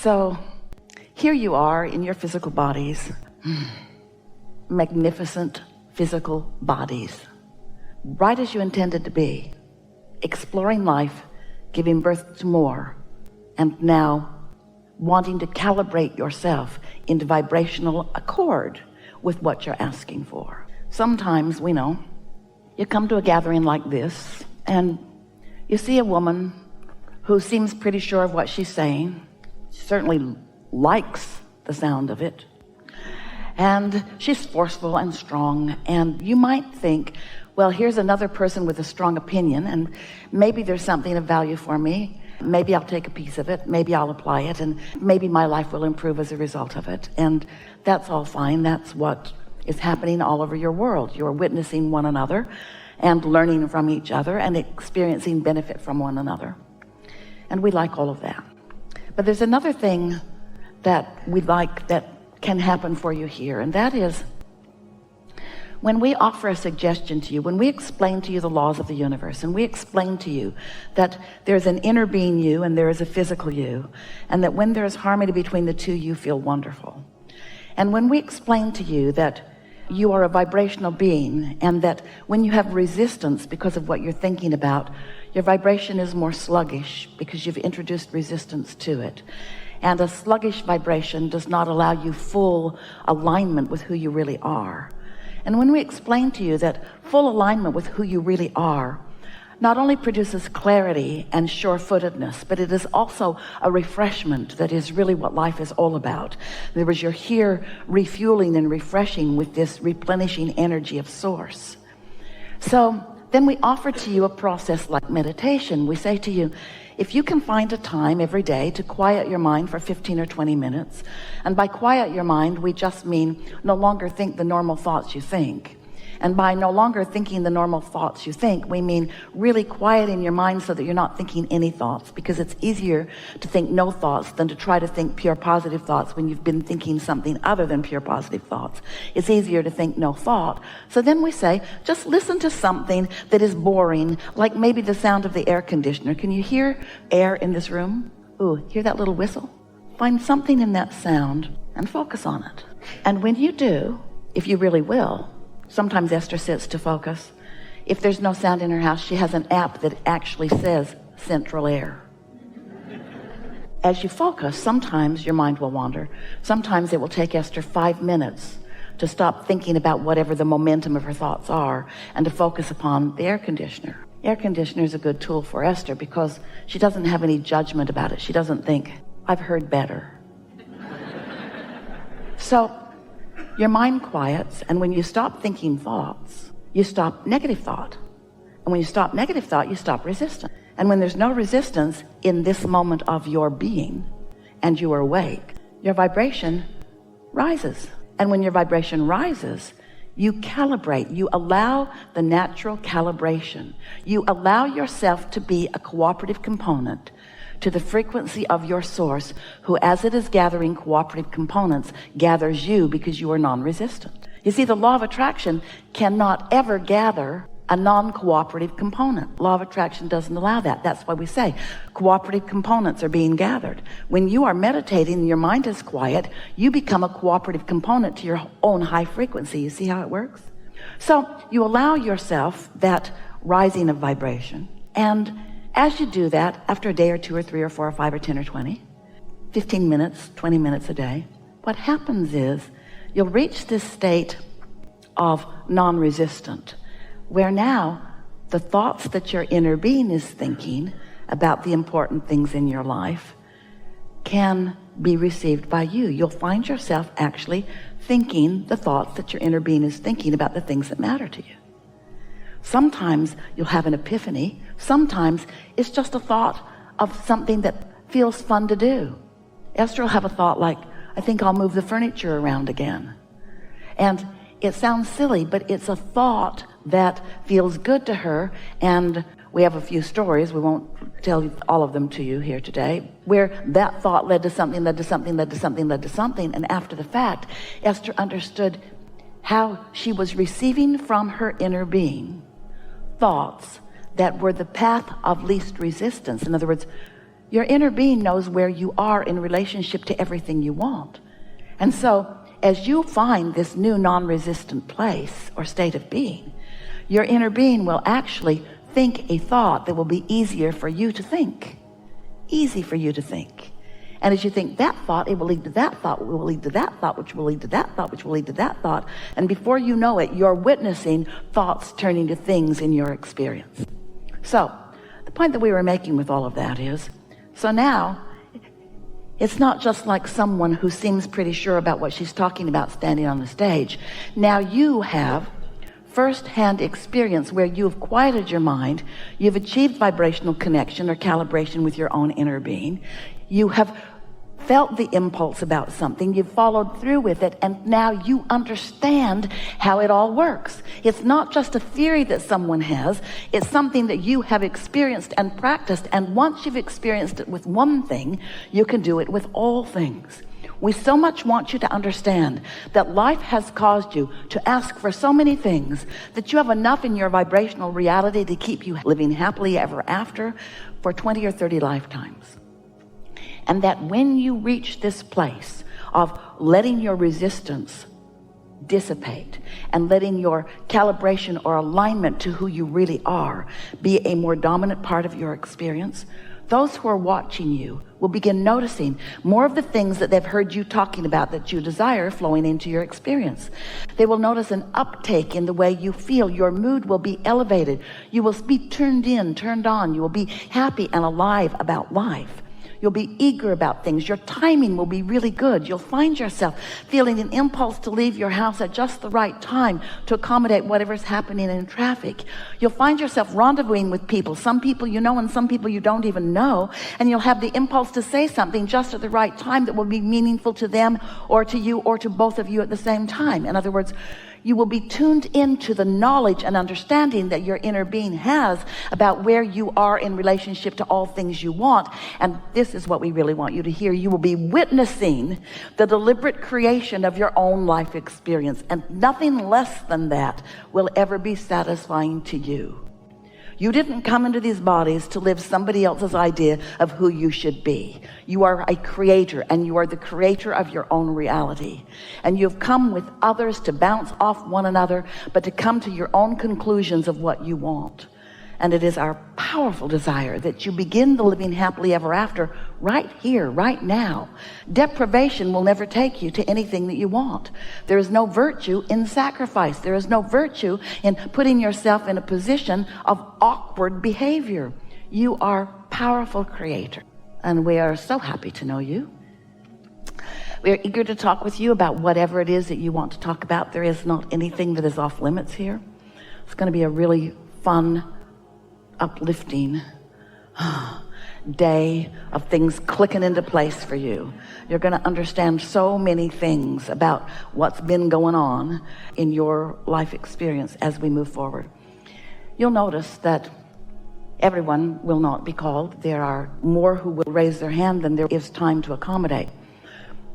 So here you are in your physical bodies, magnificent physical bodies, right as you intended to be, exploring life, giving birth to more, and now wanting to calibrate yourself into vibrational accord with what you're asking for. Sometimes, we know, you come to a gathering like this and you see a woman who seems pretty sure of what she's saying. She certainly likes the sound of it, and she's forceful and strong, and you might think, well, here's another person with a strong opinion, and maybe there's something of value for me. Maybe I'll take a piece of it, maybe I'll apply it, and maybe my life will improve as a result of it. And that's all fine. That's what is happening all over your world. You're witnessing one another and learning from each other and experiencing benefit from one another, and we like all of that. But there's another thing that we like that can happen for you here, and that is when we offer a suggestion to you, when we explain to you the laws of the universe, and we explain to you that there's an inner being you and there is a physical you, and that when there's harmony between the two, you feel wonderful. And when we explain to you that you are a vibrational being, and that when you have resistance because of what you're thinking about, your vibration is more sluggish because you've introduced resistance to it. And a sluggish vibration does not allow you full alignment with who you really are. And when we explain to you that full alignment with who you really are not only produces clarity and sure-footedness, but it is also a refreshment that is really what life is all about. In other words, you're here refueling and refreshing with this replenishing energy of source. So then we offer to you a process like meditation. We say to you, if you can find a time every day to quiet your mind for 15 or 20 minutes, and by quiet your mind, we just mean no longer think the normal thoughts you think. And by no longer thinking the normal thoughts you think, we mean really quieting your mind so that you're not thinking any thoughts, because it's easier to think no thoughts than to try to think pure positive thoughts when you've been thinking something other than pure positive thoughts. It's easier to think no thought. So then we say, just listen to something that is boring, like maybe the sound of the air conditioner. Can you hear air in this room? Ooh, hear that little whistle? Find something in that sound and focus on it. And when you do, if you really will, sometimes Esther sits to focus. If there's no sound in her house, she has an app that actually says central air. As you focus, sometimes your mind will wander. Sometimes it will take Esther 5 minutes to stop thinking about whatever the momentum of her thoughts are and to focus upon the air conditioner. Air conditioner is a good tool for Esther because she doesn't have any judgment about it. She doesn't think, I've heard better. So your mind quiets, and when you stop thinking thoughts, you stop negative thought. And when you stop negative thought, you stop resistance. And when there's no resistance in this moment of your being, and you are awake, your vibration rises. And when your vibration rises, you calibrate. You allow the natural calibration. You allow yourself to be a cooperative component to the frequency of your source, who, as it is gathering cooperative components, gathers you because you are non-resistant. You see, the law of attraction cannot ever gather a non-cooperative component. Law of attraction doesn't allow that. That's why we say cooperative components are being gathered. When you are meditating and your mind is quiet, you become a cooperative component to your own high frequency. You see how it works? So you allow yourself that rising of vibration, and as you do that, after a day or 2 or 3 or 4 or 5 or 10 or 20, 15 minutes, 20 minutes a day, what happens is you'll reach this state of non-resistant, where now the thoughts that your inner being is thinking about the important things in your life can be received by you. You'll find yourself actually thinking the thoughts that your inner being is thinking about the things that matter to you. Sometimes you'll have an epiphany. Sometimes it's just a thought of something that feels fun to do. Esther will have a thought like, I think I'll move the furniture around again. And it sounds silly, but it's a thought that feels good to her. And we have a few stories, we won't tell all of them to you here today, where that thought led to something, led to something, led to something, led to something. And after the fact, Esther understood how she was receiving from her inner being thoughts that were the path of least resistance. In other words, your inner being knows where you are in relationship to everything you want. And so as you find this new non-resistant place or state of being, your inner being will actually think a thought that will be easier for you to think. Easy for you to think. And as you think that thought, it will lead to that thought, which will lead to that thought, which will lead to that thought, which will lead to that thought. And before you know it, you're witnessing thoughts turning to things in your experience. So the point that we were making with all of that is, so now it's not just like someone who seems pretty sure about what she's talking about standing on the stage. Now you have first-hand experience where you've quieted your mind, you've achieved vibrational connection or calibration with your own inner being, you have felt the impulse about something, you've followed through with it, and now you understand how it all works. It's not just a theory that someone has, it's something that you have experienced and practiced, and once you've experienced it with one thing, you can do it with all things. We so much want you to understand that life has caused you to ask for so many things that you have enough in your vibrational reality to keep you living happily ever after for 20 or 30 lifetimes. And that when you reach this place of letting your resistance dissipate and letting your calibration or alignment to who you really are be a more dominant part of your experience, those who are watching you will begin noticing more of the things that they've heard you talking about that you desire flowing into your experience. They will notice an uptake in the way you feel. Your mood will be elevated. You will be turned in, turned on. You will be happy and alive about life. You'll be eager about things. Your timing will be really good. You'll find yourself feeling an impulse to leave your house at just the right time to accommodate whatever's happening in traffic. You'll find yourself rendezvousing with people, some people you know and some people you don't even know, and you'll have the impulse to say something just at the right time that will be meaningful to them or to you or to both of you at the same time. In other words, you will be tuned into the knowledge and understanding that your inner being has about where you are in relationship to all things you want. And this is what we really want you to hear. You will be witnessing the deliberate creation of your own life experience, and nothing less than that will ever be satisfying to you. You didn't come into these bodies to live somebody else's idea of who you should be. You are a creator, and you are the creator of your own reality. And you've come with others to bounce off one another, but to come to your own conclusions of what you want. And it is our powerful desire that you begin the living happily ever after right here, right now. Deprivation will never take you to anything that you want. There is no virtue in sacrifice. There is no virtue in putting yourself in a position of awkward behavior. You are powerful creator, and we are so happy to know you. We are eager to talk with you about whatever it is that you want to talk about. There is not anything that is off limits here. It's going to be a really fun, uplifting day of things clicking into place for you. You're going to understand so many things about what's been going on in your life experience as we move forward. You'll notice that everyone will not be called. There are more who will raise their hand than there is time to accommodate.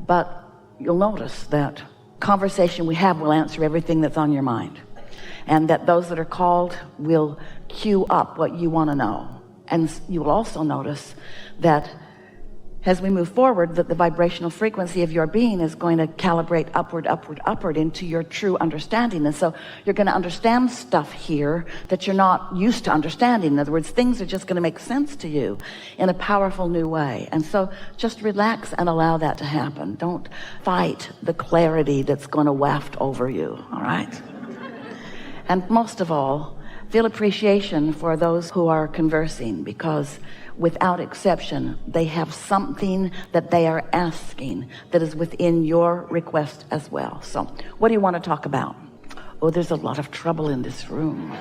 But you'll notice that conversation we have will answer everything that's on your mind, and that those that are called will queue up what you want to know. And you will also notice that as we move forward, that the vibrational frequency of your being is going to calibrate upward, upward, upward into your true understanding. And so you're going to understand stuff here that you're not used to understanding. In other words, things are just going to make sense to you in a powerful new way. And so just relax and allow that to happen. Don't fight the clarity that's going to waft over you, all right? And most of all, feel appreciation for those who are conversing, because without exception, they have something that they are asking that is within your request as well. So what do you want to talk about? Oh, there's a lot of trouble in this room.